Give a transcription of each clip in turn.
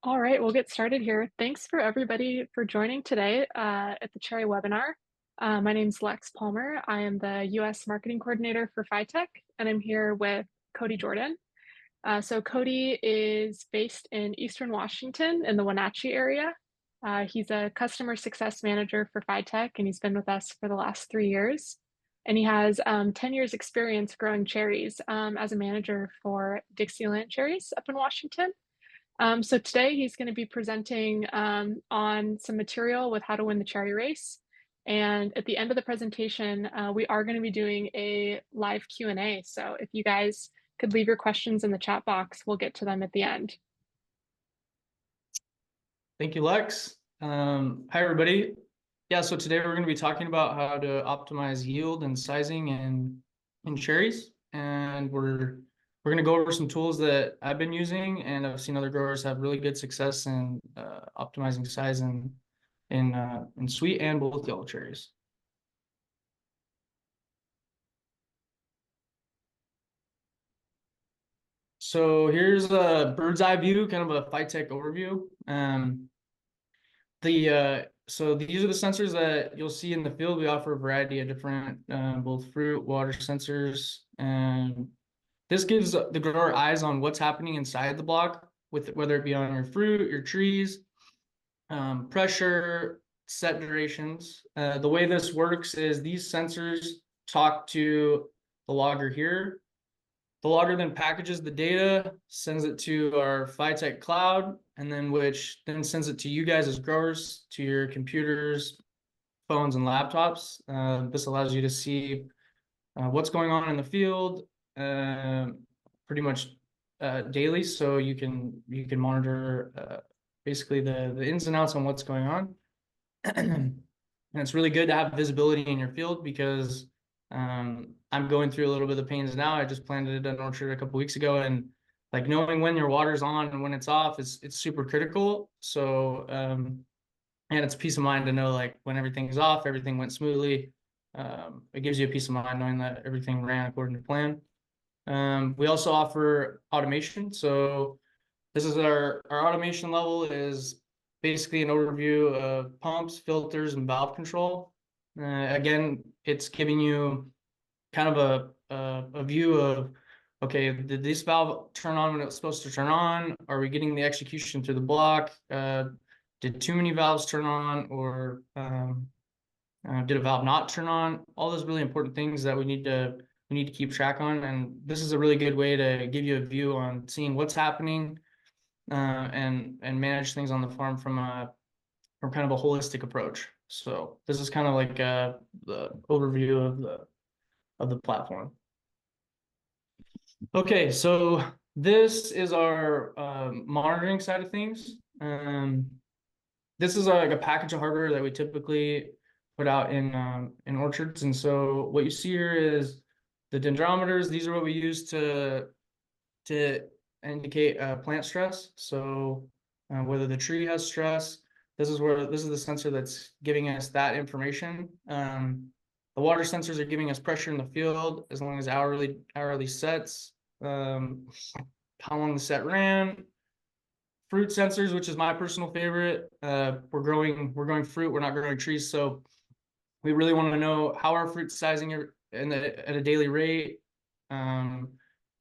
All right, we'll get started here. Thanks for everybody for joining today at the Cherry webinar. My name's Lex Palmer. I am the US Marketing Coordinator for Phytech, and I'm here with Cody Jordan. So Cody is based in Eastern Washington in the Wenatchee area. He's a customer success manager for Phytech, and he's been with us for the last 3 years. And he has 10 years experience growing cherries as a manager for Dixieland Cherries up in Washington. So today he's going to be presenting on some material with how to win the cherry race. And at the end of the presentation, we are going to be doing a live Q&A. So if you guys could leave your questions in the chat box, we'll get to them at the end. Thank you, Lex. Hi, everybody. Yeah, so today we're going to be talking about how to optimize yield and sizing in cherries. And we're going to go over some tools that I've been using, and I've seen other growers have really good success in optimizing size in sweet and both yellow cherries. So here's a bird's eye view, kind of a Phytech overview. So these are the sensors that you'll see in the field. We offer a variety of different both fruit, water sensors, and this gives the grower eyes on what's happening inside the block, with whether it be on your fruit, your trees, pressure, set durations. The way this works is these sensors talk to the logger here. The logger then packages the data, sends it to our Phytech cloud, and then which then sends it to you guys as growers, to your computers, phones, and laptops. This allows you to see what's going on in the field pretty much daily, so you can monitor basically the ins and outs on what's going on. And it's really good to have visibility in your field because I'm going through a little bit of the pains now. I just planted an orchard a couple weeks ago, and like knowing when your water's on and when it's off it's super critical. So and it's peace of mind to know, like, when everything's off, everything went smoothly. It gives you a peace of mind knowing that everything ran according to plan. We also offer automation. So this is our automation level is basically an overview of pumps, filters, and valve control. Again, it's giving you kind of a view of, okay, did this valve turn on when it was supposed to turn on? Are we getting the execution through the block? Did too many valves turn on, or did a valve not turn on? All those really important things that we need to keep track on. And this is a really good way to give you a view on seeing what's happening and manage things on the farm from kind of a holistic approach. So this is kind of like the overview of the platform. Okay, so this is our monitoring side of things. This is like a package of hardware that we typically put out in orchards. And so what you see here is the dendrometers. These are what we use to indicate plant stress. So whether the tree has stress, this is the sensor that's giving us that information. The water sensors are giving us pressure in the field, as long as hourly sets, how long the set ran. Fruit sensors, which is my personal favorite. We're growing fruit, we're not growing trees, so we really want to know how our fruit's sizing at a daily rate.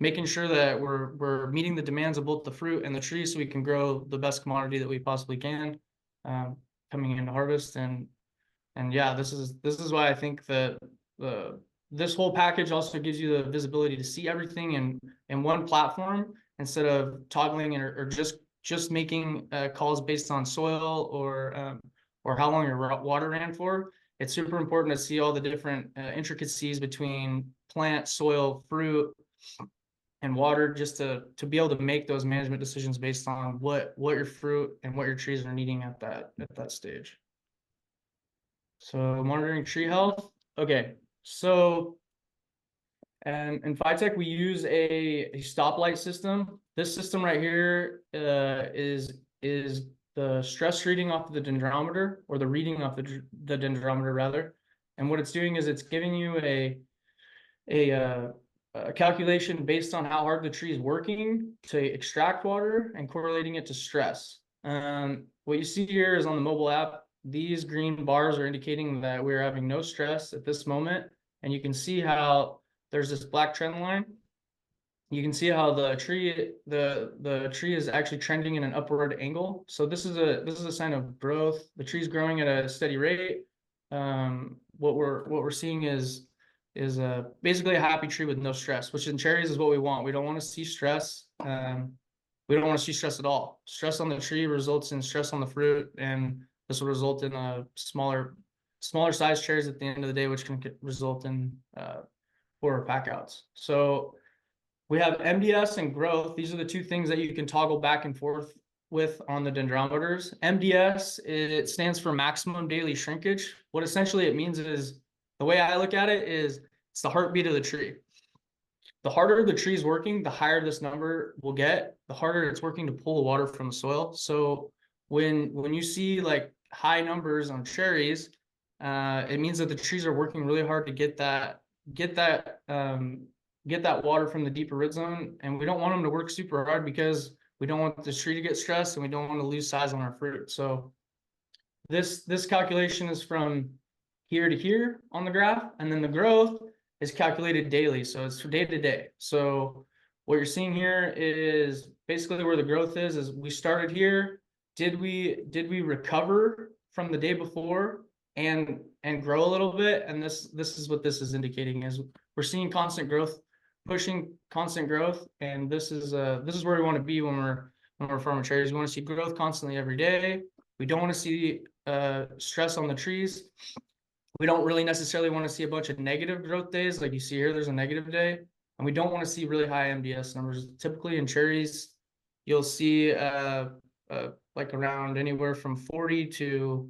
Making sure that we're meeting the demands of both the fruit and the tree, so we can grow the best commodity that we possibly can coming into harvest. And yeah, this is why I think that this whole package also gives you the visibility to see everything in one platform, instead of toggling or just making calls based on soil or how long your water ran for. It's super important to see all the different intricacies between plant, soil, fruit, and water, just to be able to make those management decisions based on what your fruit and what your trees are needing at that stage. So monitoring tree health. Okay, so in Phytech we use a stoplight system. This system right here is the stress reading off of the dendrometer, or the reading off the dendrometer rather. And what it's doing is it's giving you a calculation based on how hard the tree is working to extract water, and correlating it to stress. What you see here is on the mobile app, these green bars are indicating that we're having no stress at this moment. And you can see how there's this black trend line. You can see how the tree is actually trending in an upward angle. So this is a sign of growth. The tree's growing at a steady rate. What we're seeing is basically a happy tree with no stress, which in cherries is what we want. We don't want to see stress. We don't want to see stress at all. Stress on the tree results in stress on the fruit, and this will result in a smaller size cherries at the end of the day, which can result in poorer packouts. So we have MDS and growth. These are the two things that you can toggle back and forth with on the dendrometers. MDS, it stands for maximum daily shrinkage. What essentially it means is, the way I look at it is, it's the heartbeat of the tree. The harder the tree is working, the higher this number will get, the harder it's working to pull the water from the soil. So when you see like high numbers on cherries, it means that the trees are working really hard to get that water from the deeper root zone. And we don't want them to work super hard because we don't want the tree to get stressed and we don't want to lose size on our fruit. So this calculation is from here to here on the graph, and then the growth is calculated daily, so it's day to day. So what you're seeing here is basically where the growth is we started here. Did we recover from the day before and grow a little bit? And this is what this is indicating, is we're seeing constant growth, pushing constant growth, and this is where we want to be when we're farming cherries. We want to see growth constantly every day. We don't want to see stress on the trees. We don't really necessarily want to see a bunch of negative growth days. Like you see here, there's a negative day. And we don't want to see really high MDS numbers. Typically in cherries, you'll see like around anywhere from 40 to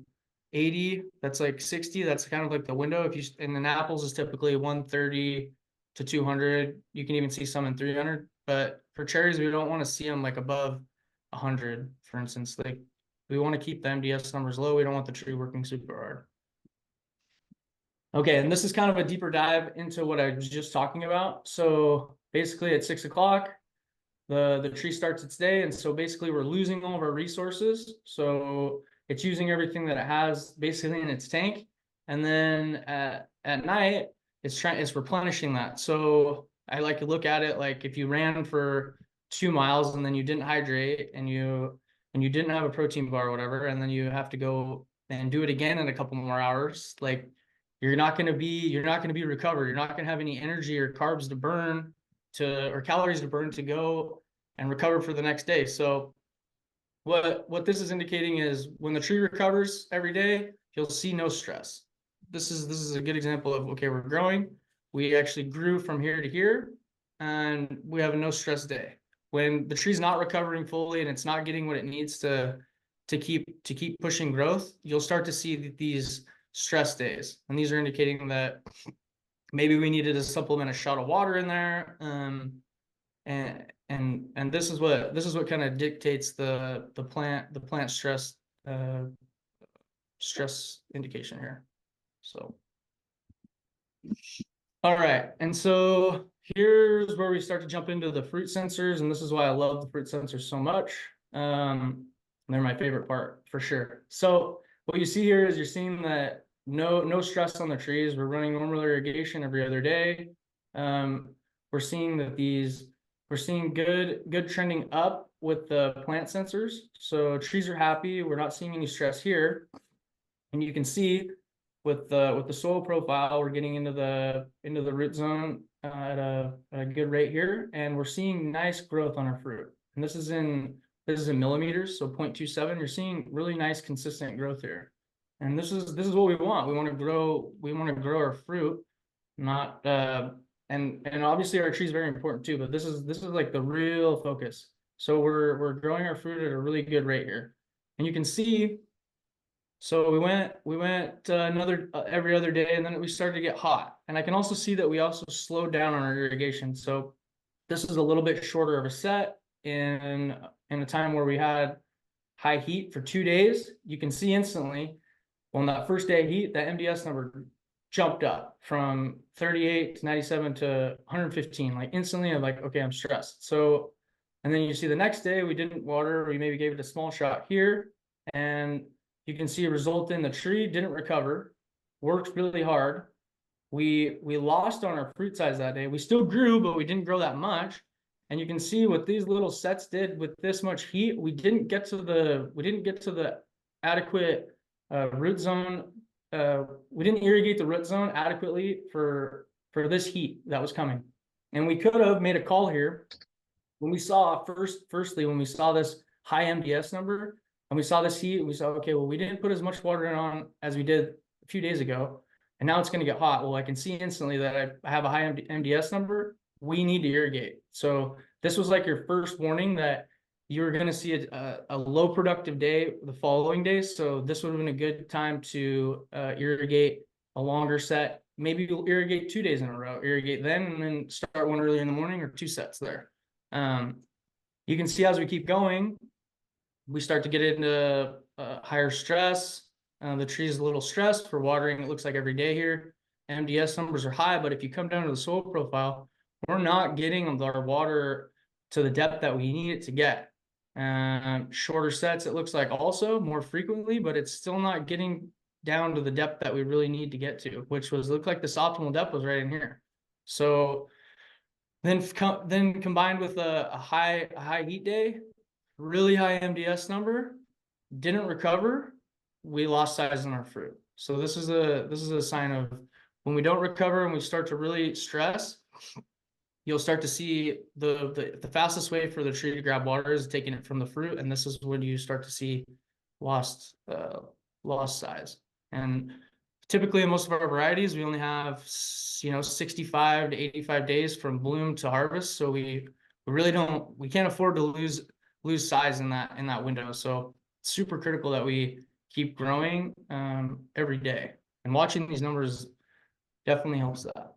80. That's like 60. That's kind of like the window. And then apples is typically 130 to 200. You can even see some in 300. But for cherries, we don't want to see them like above 100, for instance. Like we want to keep the MDS numbers low. We don't want the tree working super hard. Okay, and this is kind of a deeper dive into what I was just talking about. So basically at 6 o'clock, the tree starts its day. And so basically we're losing all of our resources. So it's using everything that it has basically in its tank. And then at night, it's replenishing that. So I like to look at it like if you ran for 2 miles and then you didn't hydrate and you didn't have a protein bar or whatever, and then you have to go and do it again in a couple more hours, like you're not going to be recovered. You're not going to have any energy or carbs to burn or calories to burn to go and recover for the next day. So what this is indicating is when the tree recovers every day, you'll see no stress. This is a good example of, okay, we're growing. We actually grew from here to here and we have a no stress day. When the tree's not recovering fully and it's not getting what it needs to keep pushing growth, you'll start to see these stress days, and these are indicating that maybe we needed to supplement a shot of water in there. And this is what kind of dictates the plant stress indication here. So all right, and so here's where we start to jump into the fruit sensors, and this is why I love the fruit sensors so much. They're my favorite part for sure. So what you see here is you're seeing that no stress on the trees. We're running normal irrigation every other day. We're seeing that we're seeing good trending up with the plant sensors. So trees are happy. We're not seeing any stress here. And you can see with the soil profile, we're getting into the root zone at a good rate here, and we're seeing nice growth on our fruit. And this is in millimeters, so 0.27. You're seeing really nice consistent growth here. And this is what we want. We want to grow our fruit, not and obviously our tree is very important too, but this is like the real focus. So we're growing our fruit at a really good rate here. And you can see, so we went another every other day, and then we started to get hot. And I can also see that we also slowed down on our irrigation. So this is a little bit shorter of a set in a time where we had high heat for 2 days. You can see instantly on that first day of heat, that MDS number jumped up from 38 to 97 to 115. Like instantly, I'm like, okay, I'm stressed. So And then you see the next day we didn't water, we maybe gave it a small shot here, and you can see a result in the tree didn't recover, worked really hard. We lost on our fruit size that day. We still grew, but we didn't grow that much. And you can see what these little sets did with this much heat. We didn't get to the adequate root zone. We didn't irrigate the root zone adequately for this heat that was coming. And we could have made a call here when we saw firstly, when we saw this high MDS number and we saw this heat, we saw, okay, well, we didn't put as much water on as we did a few days ago, and now it's going to get hot. Well, I can see instantly that I have a high MDS number. We need to irrigate. So this was like your first warning that you're going to see a low productive day the following day. So this would have been a good time to irrigate a longer set. Maybe you'll irrigate 2 days in a row, irrigate then, and then start one early in the morning, or 2 sets there. You can see as we keep going, we start to get into higher stress. The tree is a little stressed for watering. It looks like every day here. MDS numbers are high, but if you come down to the soil profile, we're not getting our water to the depth that we need it to get. Shorter sets, it looks like also more frequently, but it's still not getting down to the depth that we really need to get to, which looked like this optimal depth was right in here. So then combined with a high heat day, really high MDS number, didn't recover, we lost size in our fruit. So this is a sign of when we don't recover and we start to really stress, you'll start to see the fastest way for the tree to grab water is taking it from the fruit, and this is when you start to see lost size. And typically in most of our varieties, we only have 65 to 85 days from bloom to harvest. So we can't afford to lose size in that window. So it's super critical that we keep growing every day. And watching these numbers definitely helps that.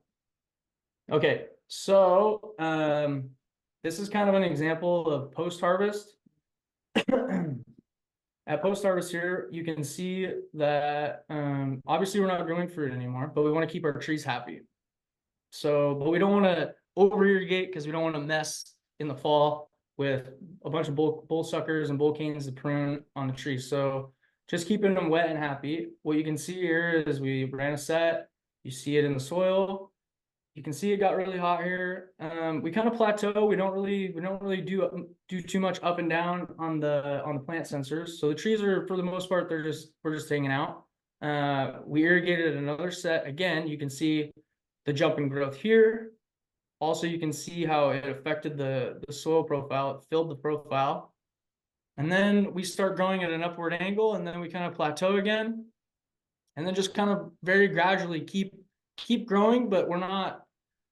Okay, so this is kind of an example of post-harvest. At post-harvest here, you can see that obviously we're not growing fruit anymore, but we want to keep our trees happy. So, but we don't want to over-irrigate because we don't want to mess in the fall with a bunch of bull suckers and bull canes to prune on the trees. So just keeping them wet and happy. What you can see here is we ran a set. You see it in the soil. You can see it got really hot here. We kind of plateau. We don't really do too much up and down on the plant sensors. So the trees are, for the most part, we're just hanging out. We irrigated another set. Again, you can see the jump in growth here. Also, you can see how it affected the soil profile. It filled the profile. And then we start growing at an upward angle, and then we kind of plateau again. And then just kind of very gradually keep growing, but we're not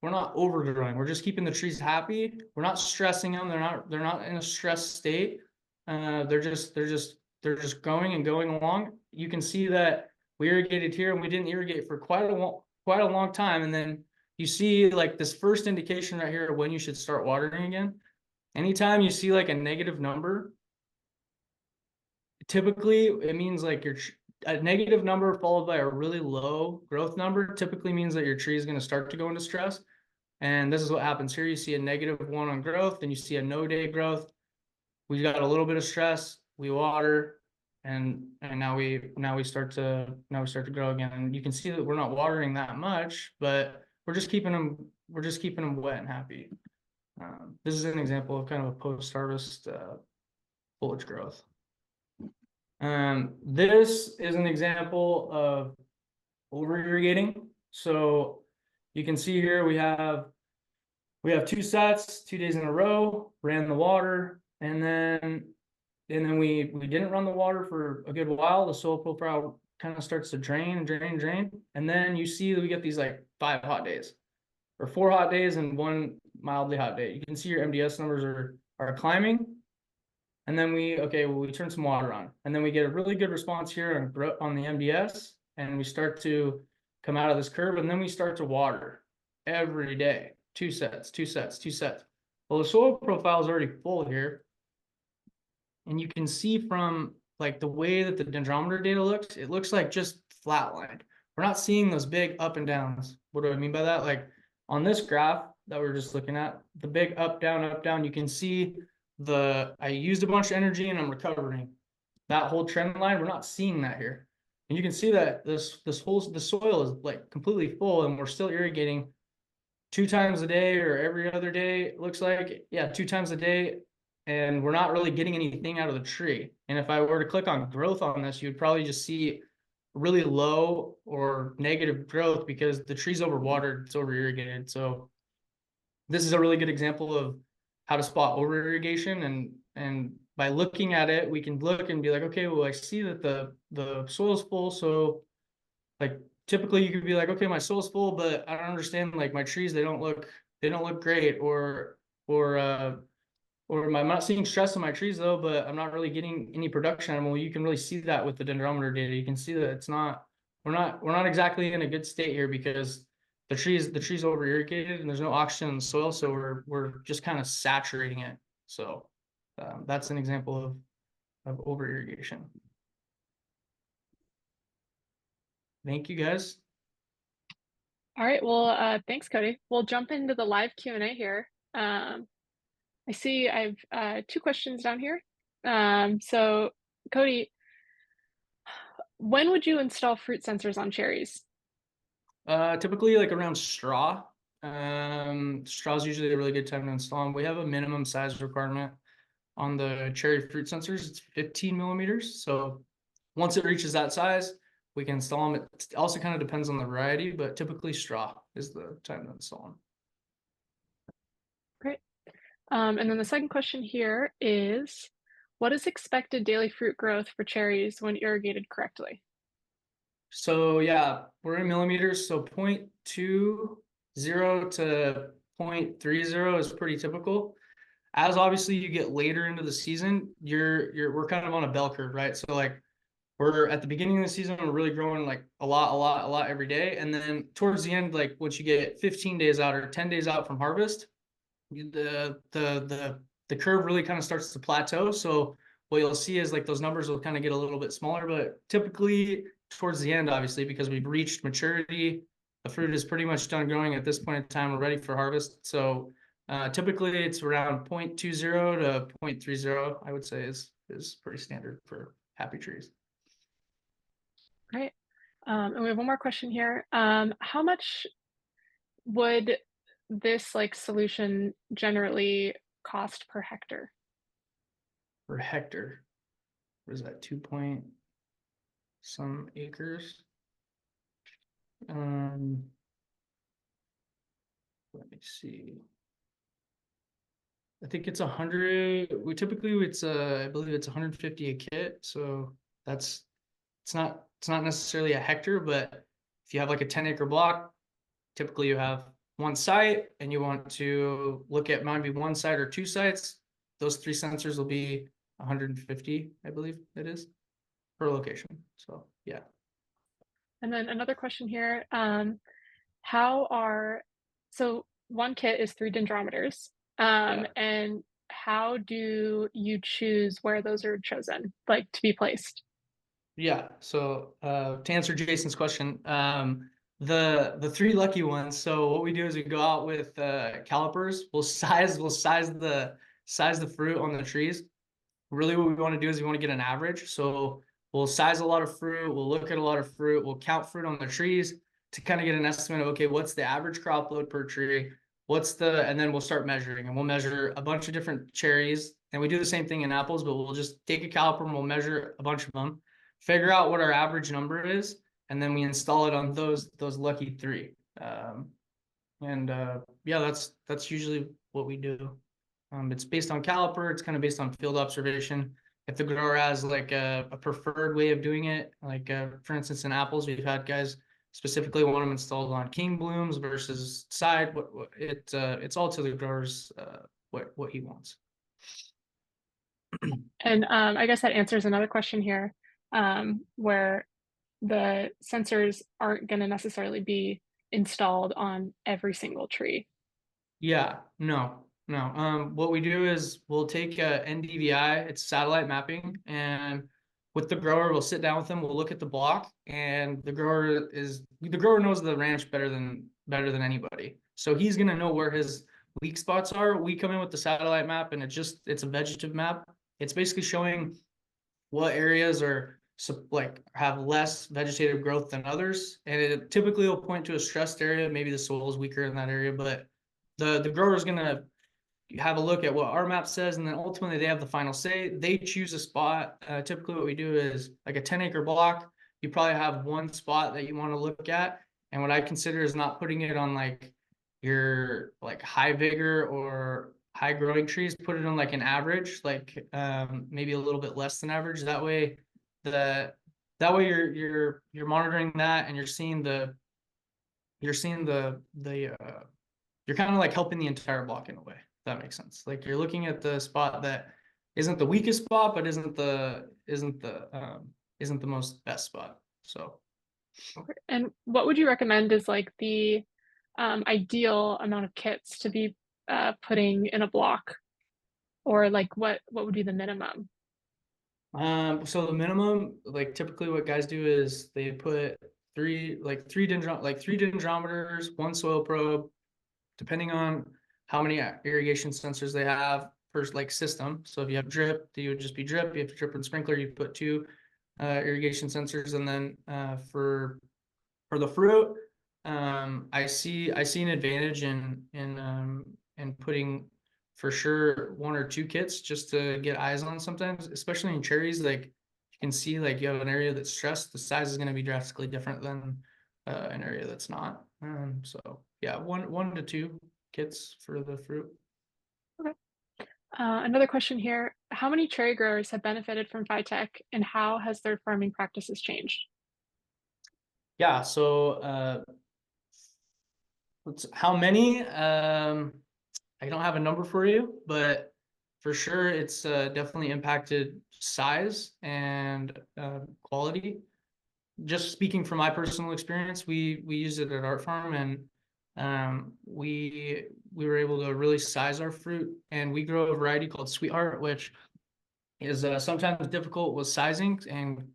overgrowing. We're just keeping the trees happy. We're not stressing them. They're not in a stressed state. They're just going and going along. You can see that we irrigated here and we didn't irrigate for quite a long time. And then you see like this first indication right here when you should start watering again. Anytime you see like a negative number, typically it means like a negative number followed by a really low growth number typically means that your tree is going to start to go into stress. And this is what happens here. You see a -1 on growth, and you see a no day growth. We got a little bit of stress. We water, and now we start to grow again. And you can see that we're not watering that much, but we're just keeping them wet and happy. This is an example of kind of a post-harvest foliage growth. This is an example of over irrigating. So you can see here we have 2 sets, 2 days in a row, ran the water, and then we didn't run the water for a good while. The soil profile kind of starts to drain, and then you see that we get these like 5 hot days, or 4 hot days and 1 mildly hot day. You can see your MDS numbers are climbing. And then we turn some water on, and then we get a really good response here on the MDS, and we start to come out of this curve, and then we start to water every day, 2 sets. Well, the soil profile is already full here, and you can see from like the way that the dendrometer data looks, it looks like just flatlined. We're not seeing those big up and downs. What do I mean by that? Like on this graph that we're just looking at, the big up, down, you can see I used a bunch of energy and I'm recovering. That whole trend line, we're not seeing that here. And you can see that the soil is like completely full, and we're still irrigating 2 times a day or every other day. It looks like, yeah, 2 times a day, and we're not really getting anything out of the tree. And if I were to click on growth on this, you'd probably just see really low or negative growth because the tree's overwatered, it's over irrigated. So this is a really good example of how to spot over irrigation, and by looking at it, we can look and be like, okay, well, I see that the soil's full, so like typically you could be like, okay, my soil's full, but I don't understand, like my trees, they don't look great, or I'm not seeing stress in my trees though, but I'm not really getting any production. Well, you can really see that with the dendrometer data. You can see that it's not, we're not exactly in a good state here because the tree's over irrigated and there's no oxygen in the soil, so we're just kind of saturating it. So that's an example of over irrigation. Thank you guys. All right, well, thanks, Cody. We'll jump into the live Q&A here. I see I've two questions down here. So Cody, when would you install fruit sensors on cherries? Typically like around straw. Straw is usually a really good time to install them. We have a minimum size requirement on the cherry fruit sensors. It's 15 millimeters. So once it reaches that size, we can install them. It also kind of depends on the variety, but typically straw is the time to install them. Great. And then the second question here is, what is expected daily fruit growth for cherries when irrigated correctly? So yeah, we're in millimeters. So 0.20 to 0.30 is pretty typical. As obviously you get later into the season, we're kind of on a bell curve, right? So like we're at the beginning of the season, we're really growing like a lot every day. And then towards the end, like once you get 15 days out or 10 days out from harvest, the curve really kind of starts to plateau. So what you'll see is like those numbers will kind of get a little bit smaller, but typically towards the end, obviously, because we've reached maturity, the fruit is pretty much done growing at this point in time. We're ready for harvest. So typically it's around 0.20 to 0.30, I would say is pretty standard for happy trees. Great. And we have one more question here. How much would this like solution generally cost per hectare? Per hectare. What is that? 2 some acres. Let me see. I think it's 100. We typically it's I believe it's 150 a kit. So that's it's not necessarily a hectare, but if you have like a 10-acre block, typically you have one site and you want to look at maybe one site or two sites, those 3 sensors will be 150, I believe it is, per location. So yeah. And then another question here. So one kit is 3 dendrometers. Yeah. And how do you choose where those are chosen, like to be placed? Yeah. So to answer Jason's question, the 3 lucky ones. So what we do is we go out with calipers. We'll size the fruit on the trees. Really, what we want to do is we want to get an average. So we'll size a lot of fruit. We'll look at a lot of fruit. We'll count fruit on the trees to kind of get an estimate of, okay, what's the average crop load per tree? And then we'll start measuring, and we'll measure a bunch of different cherries. And we do the same thing in apples, but we'll just take a caliper and we'll measure a bunch of them, figure out what our average number is, and then we install it on those lucky 3. Yeah, that's usually what we do. It's based on caliper. It's kind of based on field observation. If the grower has like a preferred way of doing it, like for instance in apples, we've had guys specifically want them installed on king blooms versus side. It's all to the grower's what he wants. And I guess that answers another question here, where the sensors aren't going to necessarily be installed on every single tree. Yeah, no. What we do is we'll take a NDVI, it's satellite mapping, and with the grower, we'll sit down with them, we'll look at the block, and the grower knows the ranch better than anybody. So he's gonna know where weak spots are, we come in with the satellite map, and it's a vegetative map. It's basically showing what areas are like have less vegetative growth than others, and it typically will point to a stressed area. Maybe the soil is weaker in that area, but the grower is gonna have a look at what our map says, and then ultimately they have the final say. They choose a spot. Typically, what we do is like a 10-acre block. You probably have one spot that you want to look at, and what I consider is not putting it on like your like high vigor or high growing trees. Put it on like an average, like maybe a little bit less than average. The that way you're monitoring that, and you're kind of like helping the entire block in a way, if that makes sense. Like you're looking at the spot that isn't the weakest spot, but isn't the most best spot. So And what would you recommend is like the ideal amount of kits to be putting in a block, or like what would be the minimum? so the minimum, like typically what guys do is they put three dendrometers, one soil probe, depending on how many irrigation sensors they have per like system. So if you have drip, you would just be drip. You have drip and sprinkler, you put two irrigation sensors, and then for the fruit, I see an advantage in putting for sure one or two kits just to get eyes on sometimes, especially in cherries. Like you can see, like you have an area that's stressed, the size is going to be drastically different than an area that's not. So yeah, one to two kits for the fruit. Okay. Another question here. How many cherry growers have benefited from Phytech, and how has their farming practices changed? Yeah, so how many? I don't have a number for you, but for sure it's definitely impacted size and quality. Just speaking from my personal experience, we used it at our farm, and we were able to really size our fruit, and we grow a variety called Sweetheart, which is sometimes difficult with sizing, and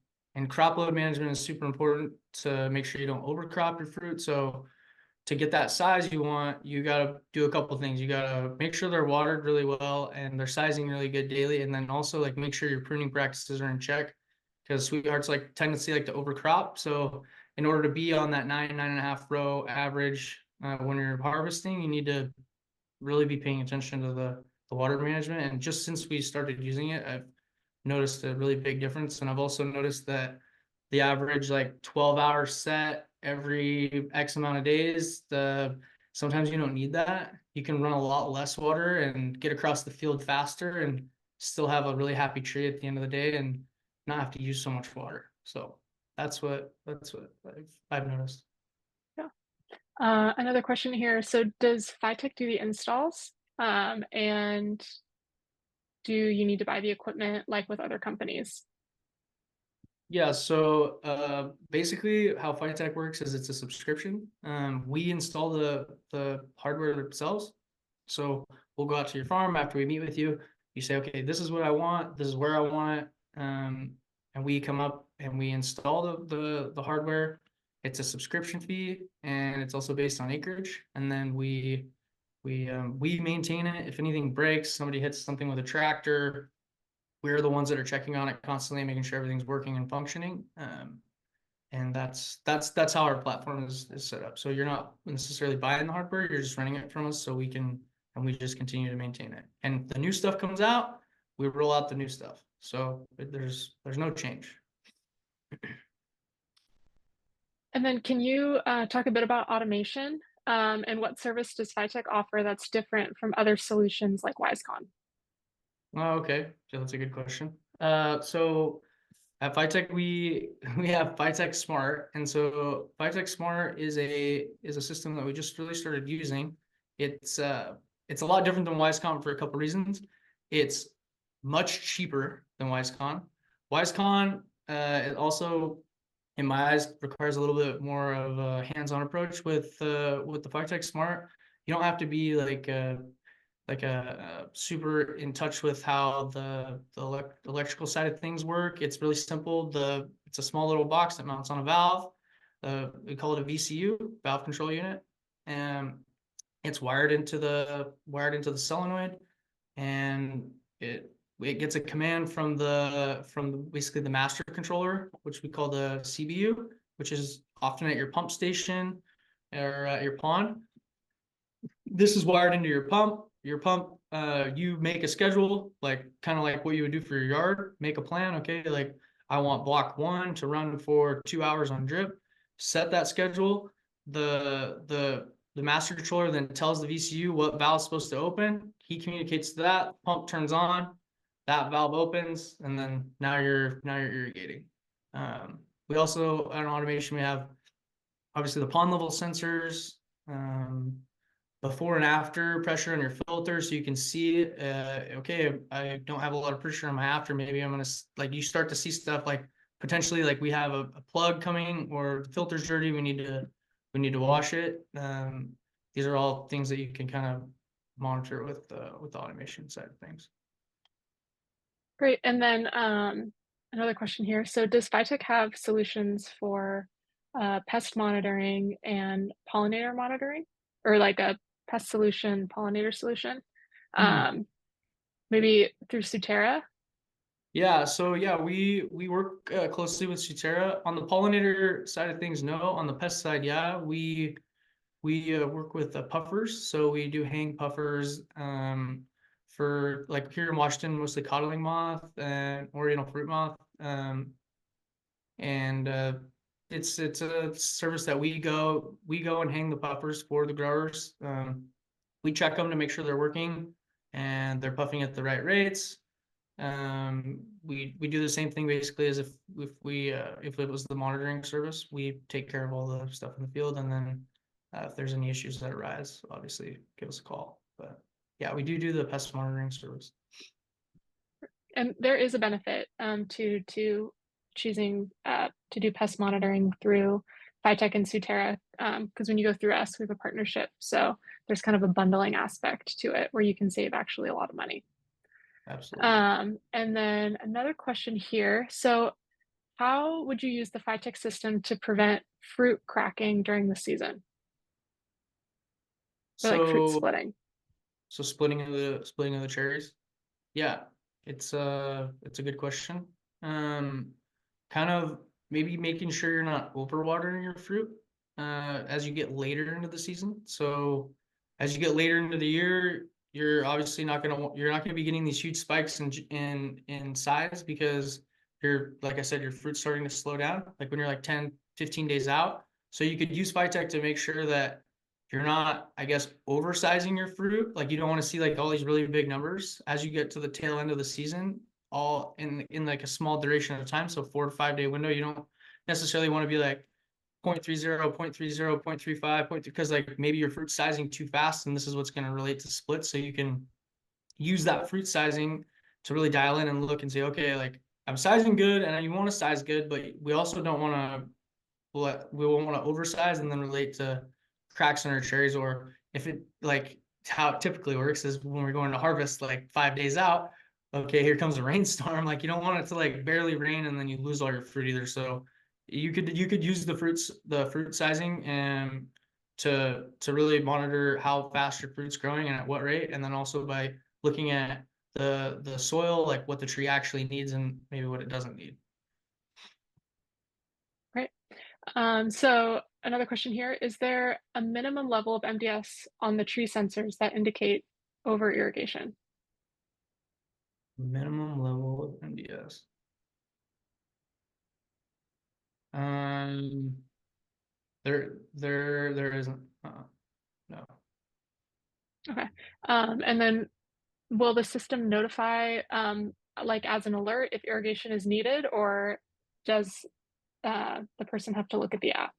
crop load management is super important to make sure you don't overcrop your fruit. So to get that size you got to do a couple things. You got to make sure they're watered really well and they're sizing really good daily, and then also like make sure your pruning practices are in check, because Sweetheart's like tendency like to overcrop. So in order to be on that 9.5 row average when you're harvesting, you need to really be paying attention to the water management. And just since we started using it, I've noticed a really big difference. And I've also noticed that the average like 12-hour set every X amount of days, sometimes you don't need that. You can run a lot less water and get across the field faster and still have a really happy tree at the end of the day and not have to use so much water. So that's what I've noticed. Yeah. Another question here. So does Phytech do the installs? And do you need to buy the equipment like with other companies? Yeah, so basically how Phytech works is it's a subscription. We install the hardware themselves. So we'll go out to your farm after we meet with you. You say, okay, this is what I want, this is where I want it. And we come up and we install the hardware. It's a subscription fee, and it's also based on acreage. And then we maintain it. If anything breaks, somebody hits something with a tractor, we're the ones that are checking on it constantly, making sure everything's working and functioning. And that's how our platform is set up. So you're not necessarily buying the hardware, you're just renting it from us, so we just continue to maintain it. And the new stuff comes out, we roll out the new stuff. So there's no change. And then can you talk a bit about automation? And what service does Phytech offer that's different from other solutions like WiseCon? Oh, okay, so that's a good question. So at Phytech, we have Phytech Smart, and so Phytech Smart is a system that we just really started using. It's a lot different than WiseCon for a couple reasons. It's much cheaper than WiseCon. WiseCon it also, in my eyes, requires a little bit more of a hands-on approach with the Phytech Smart. You don't have to be like a super in touch with how the electrical side of things work. It's really simple. It's a small little box that mounts on a valve. We call it a VCU, valve control unit, and It's wired into the solenoid, and it gets a command from basically the master controller, which we call the CBU, which is often at your pump station or at your pond. This is wired into your pump. Your pump, you make a schedule, like kind of like what you would do for your yard. Make a plan. Okay, like I want block 1 to run for 2 hours on drip. Set that schedule. The master controller then tells the VCU what valve is supposed to open. He communicates to that. Pump turns on. That valve opens, and then now you're irrigating. We also, on automation, we have obviously the pond level sensors. Before and after pressure on your filter, so you can see, okay, I don't have a lot of pressure on my after. Maybe I'm gonna, like, you start to see stuff like potentially like we have a plug coming, or the filter's dirty. We need to wash it. These are all things that you can kind of monitor with the automation side of things. Great. And then another question here. So does Phytech have solutions for pest monitoring and pollinator monitoring, or like a pest solution, pollinator solution? Hmm. Um, Maybe through Sutera? Yeah, so yeah, we work closely with Sutera on the pollinator side of things. No, on the pest side, yeah, we work with puffers, so we do hang puffers for, like, here in Washington, mostly codling moth and oriental fruit moth, and it's a service that we go and hang the puffers for the growers. We check them to make sure they're working and they're puffing at the right rates. We do the same thing basically as if it was the monitoring service. We take care of all the stuff in the field, and then if there's any issues that arise, obviously give us a call. But yeah, we do the pest monitoring service. And there is a benefit to choosing to do pest monitoring through Phytech and Sutera, because when you go through us, we have a partnership. So there's kind of a bundling aspect to it where you can save actually a lot of money. Absolutely. And then another question here. So how would you use the Phytech system to prevent fruit cracking during the season, or like fruit So splitting? so splitting of the cherries. Yeah, it's a good question. Um, Kind of maybe making sure you're not overwatering your fruit as you get later into the season. So as you get later into the year, you're not gonna be getting these huge spikes in size, because like I said, your fruit's starting to slow down, like when you're like 10, 15 days out. So you could use Phytech to make sure that you're not, I guess, oversizing your fruit. Like, you don't want to see like all these really big numbers as you get to the tail end of the season, all in like a small duration of time. So 4 to 5 day window. You don't necessarily want to be like 0.30, 0.30, 0.35, because like maybe your fruit sizing too fast, and this is what's going to relate to splits. So you can use that fruit sizing to really dial in and look and say, okay, like I'm sizing good, and you want to size good, but we also don't want to we won't want to oversize and then relate to cracks in our cherries. Or if it, like, how it typically works is when we're going to harvest like 5 days out, okay, here comes a rainstorm. Like, you don't want it to like barely rain and then you lose all your fruit either. So you could use the fruit sizing and to really monitor how fast your fruit's growing and at what rate, and then also by looking at the soil, like what the tree actually needs and maybe what it doesn't need. Right. So another question here, is there a minimum level of MDS on the tree sensors that indicate over irrigation? Minimum level of NDS. Um, there isn't. No. Okay. And then will the system notify like as an alert if irrigation is needed, or does the person have to look at the app?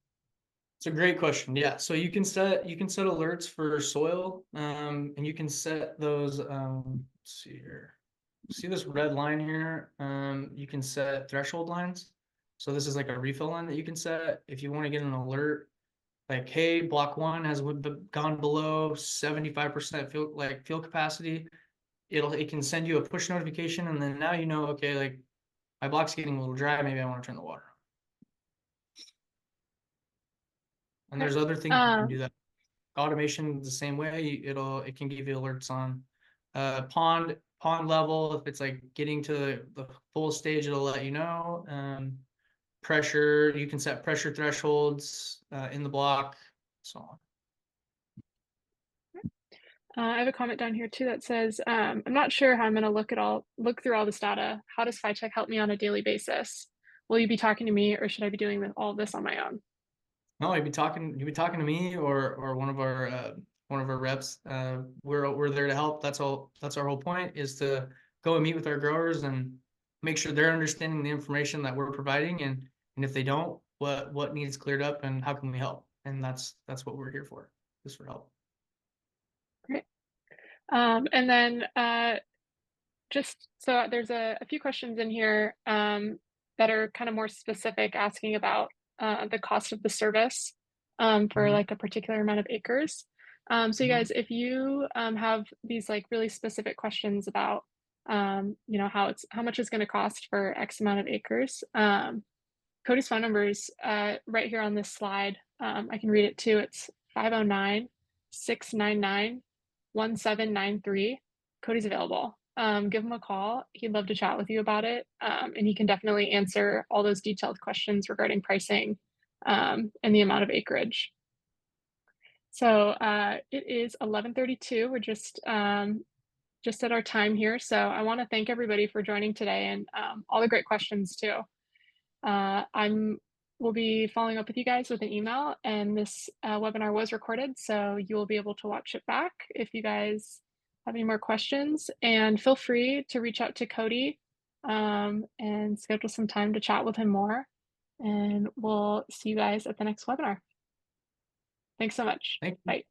It's a great question. Yeah. So you can set alerts for soil, and you can set those. Let's see here. See this red line here? You can set threshold lines. So this is like a refill line that you can set if you want to get an alert, like, hey, block 1 has gone below 75% field capacity. It can send you a push notification, and then now you know, okay, like my block's getting a little dry, maybe I want to turn the water on. And Okay. there's other things you can Um, do that. automation the same way. It can give you alerts on pond level. If it's like getting to the full stage, it'll let you know. Pressure, you can set pressure thresholds in the block, so on. I have a comment down here too that says, I'm not sure how I'm going to look through all this data. How does Phytech help me on a daily basis? Will you be talking to me, or should I be doing all of this on my own? No, you'd be talking to me or one of our reps. We're there to help. That's all. That's our whole point, is to go and meet with our growers and make sure they're understanding the information that we're providing, and if they don't, what needs cleared up and how can we help? And that's what we're here for, is for help. Great. And then just so there's a few questions in here that are kind of more specific, asking about the cost of the service for Mhm. like a particular amount of acres. So you Mhm. guys, if you have these like really specific questions about how much it's going to cost for X amount of acres, Cody's phone number is right here on this slide. I can read it too. It's 509-699-1793. Cody's available. Give him a call. He'd love to chat with you about it. And he can definitely answer all those detailed questions regarding pricing and the amount of acreage. So it is 11:32. We're just at our time here. So I want to thank everybody for joining today, and all the great questions too. I'm will be following up with you guys with an email, and this webinar was recorded, so you will be able to watch it back if you guys have any more questions. And feel free to reach out to Cody and schedule some time to chat with him more. And we'll see you guys at the next webinar. Thanks so much. Thank you. Bye.